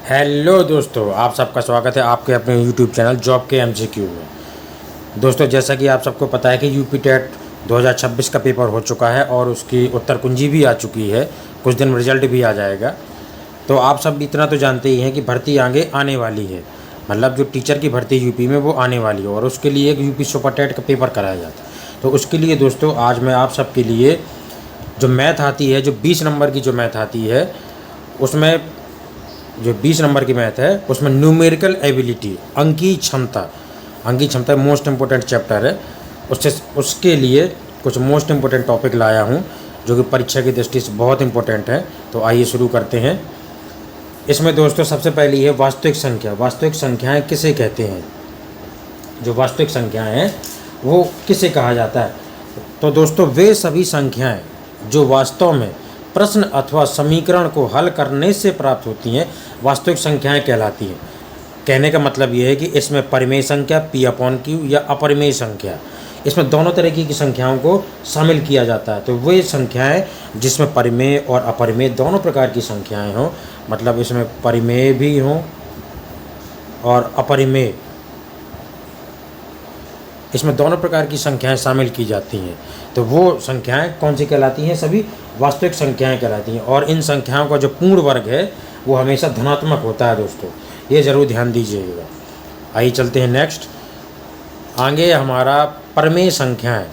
Hello दोस्तों, आप सबका स्वागत है आपके अपने यूट्यूब चैनल जॉब के एमसीक्यू में। दोस्तों, जैसा कि आप सबको पता है कि यूपी टेट 2026 का पेपर हो चुका है और उसकी उत्तर कुंजी भी आ चुकी है। कुछ दिन में रिजल्ट भी आ जाएगा। तो आप सब इतना तो जानते ही हैं कि भर्ती आगे आने वाली है, मतलब जो टीचर की भर्ती यूपी में वो आने वाली है और उसके लिए एक यूपी सुपर टेट का पेपर कराया जाता है। तो उसके लिए दोस्तों आज मैं आप सबके लिए जो मैथ आती है, जो 20 नंबर की जो मैथ आती है, उसमें जो 20 नंबर की मैथ है उसमें न्यूमेरिकल एबिलिटी, अंकी क्षमता मोस्ट इम्पोर्टेंट चैप्टर है। उसके लिए कुछ मोस्ट इम्पोर्टेंट टॉपिक लाया हूँ जो कि परीक्षा की दृष्टि से बहुत इम्पोर्टेंट है। तो आइए शुरू करते हैं। इसमें दोस्तों सबसे पहली है वास्तविक संख्या। वास्तविक संख्याएं किसे कहते हैं? जो वास्तविक संख्याएं हैं वो किसे कहा जाता है? तो दोस्तों वे सभी संख्याएं जो वास्तव में प्रश्न अथवा समीकरण को हल करने से प्राप्त होती हैं वास्तविक संख्याएं कहलाती हैं। कहने का मतलब ये है कि इसमें परिमेय संख्या P/Q या अपरिमेय संख्या, इसमें दोनों तरीके की संख्याओं को शामिल किया जाता है। तो वे संख्याएं जिसमें परिमेय और अपरिमेय दोनों प्रकार की संख्याएं हों, मतलब इसमें परिमेय भी हों और अपरिमेय, इसमें दोनों प्रकार की संख्याएं शामिल की जाती हैं। तो वो संख्याएं कौन सी कहलाती हैं? सभी वास्तविक संख्याएं कहलाती हैं। और इन संख्याओं का जो पूर्ण वर्ग है वो हमेशा धनात्मक होता है दोस्तों, ये ज़रूर ध्यान दीजिएगा। आइए चलते हैं नेक्स्ट। आगे हमारा परिमेय संख्याएं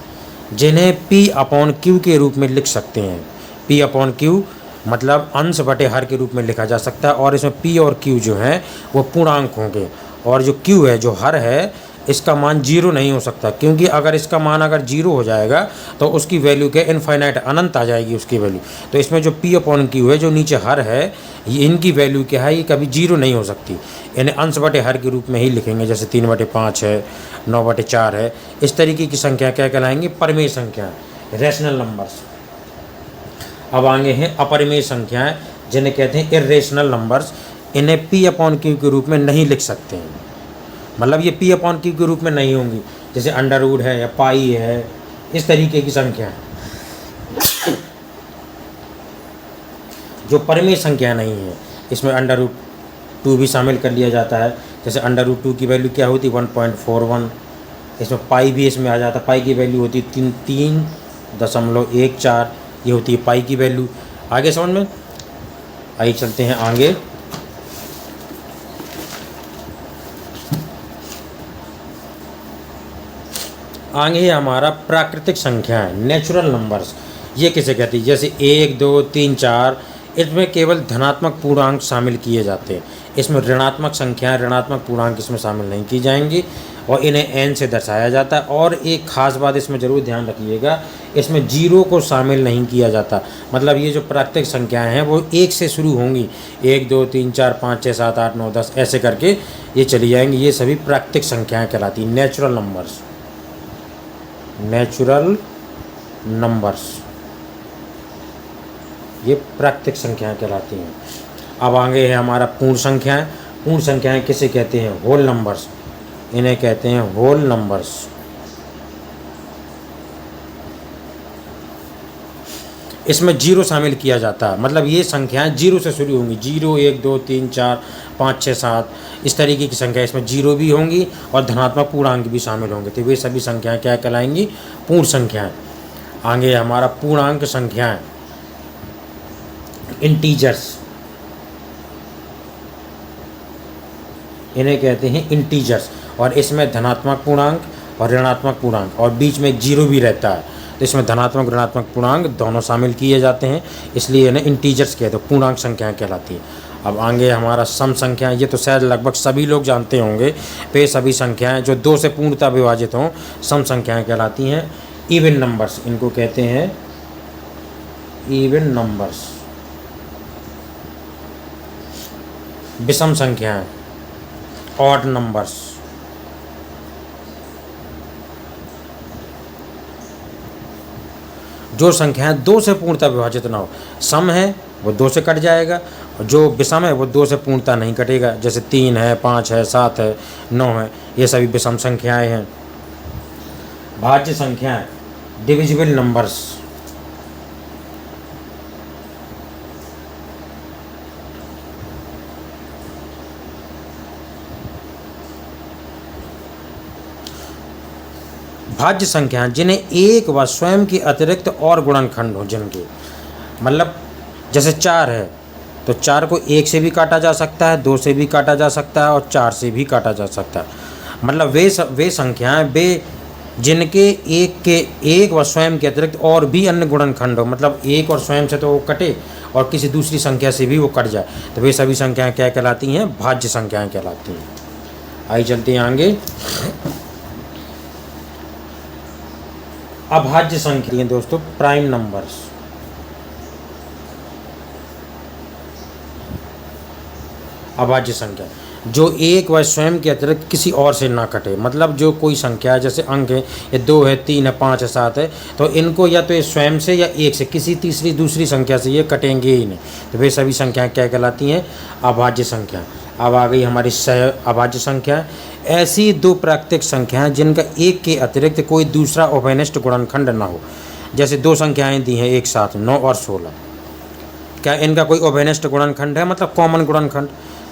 जिन्हें P/Q के रूप में लिख सकते हैं। P/Q मतलब अंश बटे हर के रूप में लिखा जा सकता है और इसमें P और Q जो हैं वो पूर्णांक होंगे और जो Q है, जो हर है, इसका मान जीरो नहीं हो सकता, क्योंकि अगर इसका मान अगर जीरो हो जाएगा तो उसकी वैल्यू क्या, इनफाइनाइट, अनंत आ जाएगी उसकी वैल्यू। तो इसमें जो P/Q है, जो नीचे हर है, ये इनकी वैल्यू क्या है, ये कभी जीरो नहीं हो सकती। इन्हें अंश बटे हर के रूप में ही लिखेंगे, जैसे 3/5 है, 9/4 है। इस तरीके की संख्या क्या कहलाएंगी? परिमेय संख्या, रैशनल नंबर्स। अब आगे हैं अपरिमेय संख्याएं जिन्हें कहते हैं इर्रेशनल नंबर्स। इन्हें P/Q के रूप में नहीं लिख सकते हैं, मतलब ये P/Q के रूप में नहीं होंगी, जैसे अंडर रूट है या पाई है, इस तरीके की संख्या है जो परिमेय संख्या नहीं है। इसमें अंडर रूट 2 भी शामिल कर लिया जाता है। जैसे अंडर रूट 2 की वैल्यू क्या होती है? 1.41। इसमें पाई भी इसमें आ जाता है। पाई की वैल्यू होती है 3.14, ये होती है पाई की वैल्यू। आगे समझ में? आइए चलते हैं आगे। आगे है हमारा प्राकृतिक संख्याएं, नेचुरल नंबर्स। ये किसे कहती है? जैसे 1, 2, 3, 4, इसमें केवल धनात्मक पूर्णांक शामिल किए जाते हैं। इसमें ऋणात्मक संख्याएं, ऋणात्मक पूर्णांक इसमें शामिल नहीं की जाएंगी और इन्हें n से दर्शाया जाता है। और एक खास बात इसमें ज़रूर ध्यान रखिएगा, इसमें जीरो को शामिल नहीं किया जाता। मतलब ये जो प्राकृतिक संख्याएं हैं वो 1 से शुरू होंगी, 1, 2, 3, 4, 5, 6, 7, 8, 9, 10 ऐसे करके ये चली जाएंगी। ये सभी प्राकृतिक संख्याएँ कहलाती हैं, नेचुरल नंबर्स। नेचुरल नंबर्स ये प्राकृतिक संख्याएं कहलाती हैं। अब आगे है हमारा पूर्ण संख्याएं। पूर्ण संख्याएं किसे कहते हैं? Whole numbers. इन्हें कहते हैं होल नंबर्स। इसमें जीरो शामिल किया जाता है, मतलब ये संख्याएं जीरो से शुरू होंगी। 0, 1, 2, 3, 4, 5, 6, 7 इस तरीके की संख्या, इसमें जीरो भी होंगी और धनात्मक पूर्णांक भी शामिल होंगे। तो वे सभी संख्याएं क्या कहलाएंगी? पूर्ण संख्याएं। आगे हमारा पूर्णांक संख्याएं, इंटीजर्स। इन्हें कहते हैं इंटीजर्स और इसमें धनात्मक पूर्णांक और ऋणात्मक पूर्णांक और बीच में जीरो भी रहता है। तो इसमें धनात्मक ऋणात्मक पूर्णांक दोनों शामिल किए जाते हैं, इसलिए इन्हें इंटीजर्स कहते हैं, पूर्णांक संख्याएं कहलाती हैं। अब आगे हमारा सम संख्याएं। ये तो शायद लगभग सभी लोग जानते होंगे। पे सभी संख्याएं जो 2 से पूर्णतः विभाजित हों सम संख्याएं कहलाती हैं। इवन नंबर्स, इनको कहते हैं इवन नंबर्स। विषम संख्याएं, ऑड नंबर्स। जो संख्याएं 2 से पूर्णतः विभाजित ना हो, सम है वो 2 से कट जाएगा, और जो विषम है वो 2 से पूर्णतः नहीं कटेगा। जैसे 3 है, 5 है, 7 है, 9 है, ये सभी विषम संख्याएं हैं। भाज्य संख्याएं, डिविजिबल नंबर्स। भाज्य संख्याएं जिन्हें एक व स्वयं के अतिरिक्त और गुणनखंड हो, जिनके मतलब जैसे 4 है तो 4 को 1 से भी काटा जा सकता है, 2 से भी काटा जा सकता है और 4 से भी काटा जा सकता है। मतलब वे संख्याएं वे जिनके एक व स्वयं के अतिरिक्त और भी अन्य गुणनखंड हो, मतलब एक और स्वयं से तो वो कटे और किसी दूसरी संख्या से भी वो कट जाए, तो वे सभी संख्याएं क्या कहलाती हैं? भाज्य संख्याएं कहलाती हैं। आइए चलते हैं आगे। अभाज्य संख्या दोस्तों प्राइम नंबर्स। अभाज्य संख्या जो एक व स्वयं के अतिरिक्त किसी और से ना कटे, मतलब जो कोई संख्या है जैसे अंक है, ये 2 है, 3 है, 5 है, 7 है, तो इनको या तो ये स्वयं से या एक से किसी तीसरी दूसरी संख्या से ये कटेंगे ही नहीं, तो वे सभी संख्याएं क्या कहलाती हैं? अभाज्य संख्या। अब आ गई हमारी सह अभाज्य संख्या। ऐसी दो प्राकृतिक संख्याएं जिनका एक के अतिरिक्त कोई दूसरा उभयनिष्ठ गुणनखंड ना हो। जैसे दो संख्याएं दी हैं एक साथ 9 और 16, क्या इनका कोई उभयनिष्ठ गुणनखंड है, मतलब कॉमन गुणनखंड?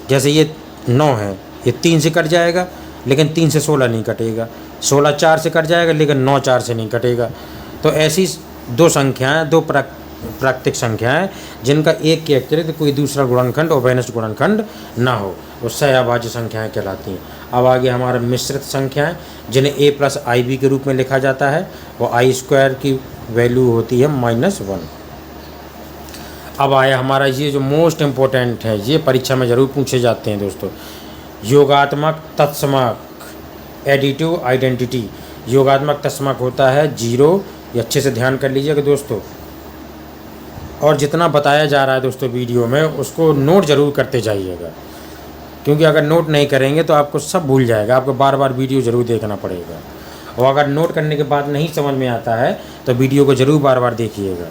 जैसे ये 9 है, ये 3 से कट जाएगा लेकिन 3 से 16 नहीं कटेगा, 16 4 से कट जाएगा लेकिन 9 4 से नहीं कटेगा। तो ऐसी दो संख्याएं, दो प्राकृतिक संख्याएं जिनका एक के अतिरिक्त कोई दूसरा गुणनखंड उभयनिष्ठ गुणनखंड ना हो, वो सहअभाज्य संख्याएं कहलाती हैं। अब आगे हमारा मिश्रित संख्याएं जिन्हें a प्लस आई बी के रूप में लिखा जाता है, वो आई स्क्वायर की वैल्यू होती है -1। अब आया हमारा ये जो मोस्ट इम्पोर्टेंट है, ये परीक्षा में ज़रूर पूछे जाते हैं दोस्तों, योगात्मक तत्समक एडिटिव आइडेंटिटी। योगात्मक तत्समक होता है 0, ये अच्छे से ध्यान कर लीजिएगा दोस्तों, और जितना बताया जा रहा है दोस्तों वीडियो में उसको नोट ज़रूर करते जाइएगा, क्योंकि अगर नोट नहीं करेंगे तो आपको सब भूल जाएगा, आपको बार बार वीडियो ज़रूर देखना पड़ेगा। और अगर नोट करने के बाद नहीं समझ में आता है तो वीडियो को ज़रूर बार बार देखिएगा।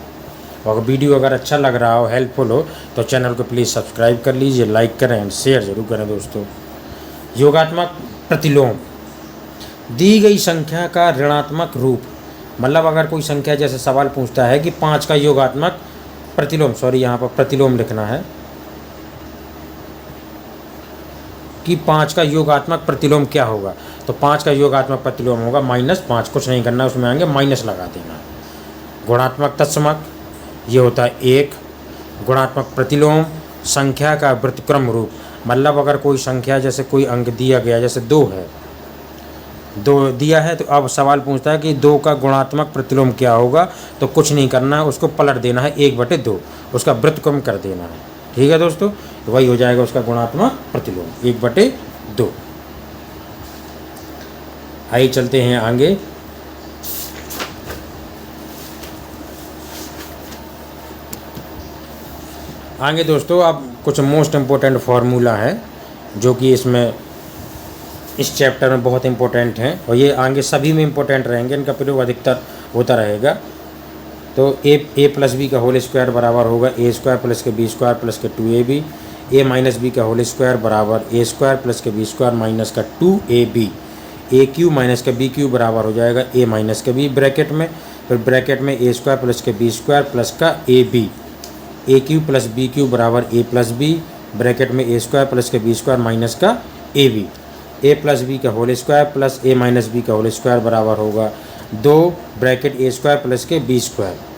और वीडियो अगर अच्छा लग रहा हो, हेल्पफुल हो, तो चैनल को प्लीज़ सब्सक्राइब कर लीजिए, लाइक करें एंड शेयर ज़रूर करें दोस्तों। योगात्मक प्रतिलोम, दी गई संख्या का ऋणात्मक रूप, मतलब अगर कोई संख्या जैसे सवाल पूछता है कि 5 का योगात्मक प्रतिलोम, यहाँ पर प्रतिलोम लिखना है कि 5 का योगात्मक प्रतिलोम क्या होगा, तो 5 का योगात्मक प्रतिलोम होगा -5, कुछ नहीं करना, उसमें आएंगे माइनस लगा देना। गुणात्मक तत्समक ये होता है 1। गुणात्मक प्रतिलोम संख्या का व्युत्क्रम रूप, मतलब अगर कोई संख्या जैसे कोई अंक दिया गया, जैसे 2 है, 2 दिया है, तो अब सवाल पूछता है कि 2 का गुणात्मक प्रतिलोम क्या होगा, तो कुछ नहीं करना है, उसको पलट देना है 1/2, उसका व्युत्क्रम कर देना है। ठीक है दोस्तों, तो वही हो जाएगा उसका गुणात्मक प्रतिलोम 1/2। आइए चलते हैं आगे। आगे दोस्तों अब कुछ मोस्ट इम्पोर्टेंट फार्मूला है जो कि इसमें इस चैप्टर में बहुत इंपॉर्टेंट हैं, और ये आगे सभी में इंपॉर्टेंट रहेंगे, इनका प्रयोग अधिकतर होता रहेगा। तो a प्लस बी का होल स्क्वायर बराबर होगा a स्क्वायर प्लस के बी स्क्वायर प्लस के 2ab, a माइनस बी का होल स्क्वायर बराबर a स्क्वायर प्लस के बी स्क्वायर माइनस का 2ab, a क्यू माइनस का बी क्यू बराबर हो जाएगा a माइनस के बी ब्रैकेट में, फिर ब्रैकेट में a स्क्वायर प्लस के बी स्क्वायर प्लस का ab, a cube plus B cube बराबर a प्लस बी ब्रैकेट में a स्क्वायर प्लस के बी स्क्वायर माइनस का ab, a प्लस बी का whole square plus a minus B का whole square बराबर होगा 2 bracket a square plus के B square.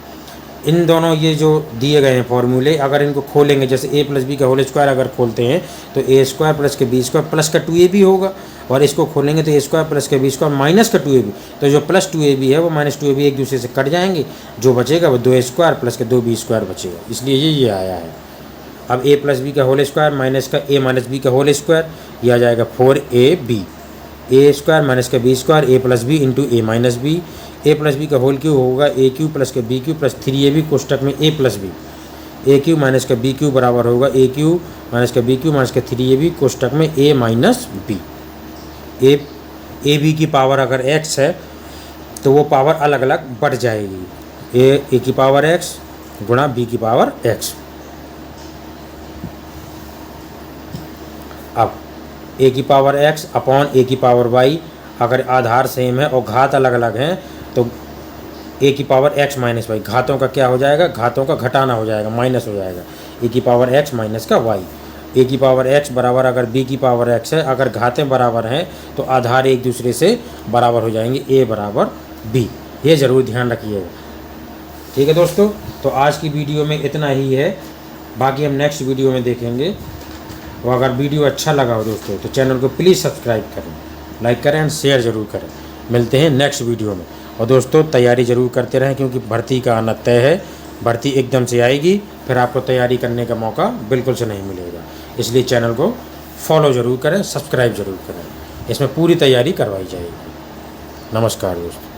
इन दोनों ये जो दिए गए हैं फॉर्मूले, अगर इनको खोलेंगे, जैसे a प्लस बी का होल स्क्वायर अगर खोलते हैं तो a स्क्वायर प्लस के बी स्क्वायर प्लस का 2ab होगा, और इसको खोलेंगे तो a स्क्वायर प्लस के बी स्क्वायर माइनस का 2ab, तो जो प्लस 2ab है वो माइनस 2ab एक दूसरे से कट जाएंगे, जो बचेगा वो 2a स्क्वायर प्लस के 2b स्क्वायर बचेगा, इसलिए ये आया है। अब a प्लस बी का होल स्क्वायर माइनस का a माइनस बी का होल स्क्वायर, ये आ जाएगा 4ab, a स्क्वायर माइनस का B square a plus B into a minus B, a plus B का होल क्यू होगा a क्यू प्लस के बी क्यू प्लस 3ab कोष्टक में a plus B, a cube minus का B cube बराबर होगा a cube minus का B cube minus का 3ab कोष्टक में a minus B. A B की पावर अगर x है तो वो पावर अलग अलग बढ़ जाएगी, ए की पावर x गुणा b की पावर x। अब a की पावर x अपॉन a की पावर y, अगर आधार सेम है और घात अलग अलग हैं तो a की पावर x माइनस वाई, घातों का क्या हो जाएगा, घातों का घटाना हो जाएगा, माइनस हो जाएगा, a की पावर x माइनस का y। a की पावर x बराबर अगर b की पावर x है, अगर घातें बराबर हैं तो आधार एक दूसरे से बराबर हो जाएंगे, a बराबर बी, ये ज़रूर ध्यान रखिएगा। ठीक है दोस्तों, तो आज की वीडियो में इतना ही है, बाकी हम नेक्स्ट वीडियो में देखेंगे। और अगर वीडियो अच्छा लगा हो दोस्तों तो चैनल को प्लीज़ सब्सक्राइब करें, लाइक करें एंड शेयर ज़रूर करें। मिलते हैं नेक्स्ट वीडियो में। और दोस्तों तैयारी ज़रूर करते रहें, क्योंकि भर्ती का आना तय है। भर्ती एकदम से आएगी, फिर आपको तैयारी करने का मौका बिल्कुल से नहीं मिलेगा। इसलिए चैनल को फॉलो ज़रूर करें, सब्सक्राइब ज़रूर करें। इसमें पूरी तैयारी करवाई जाएगी। नमस्कार दोस्तों।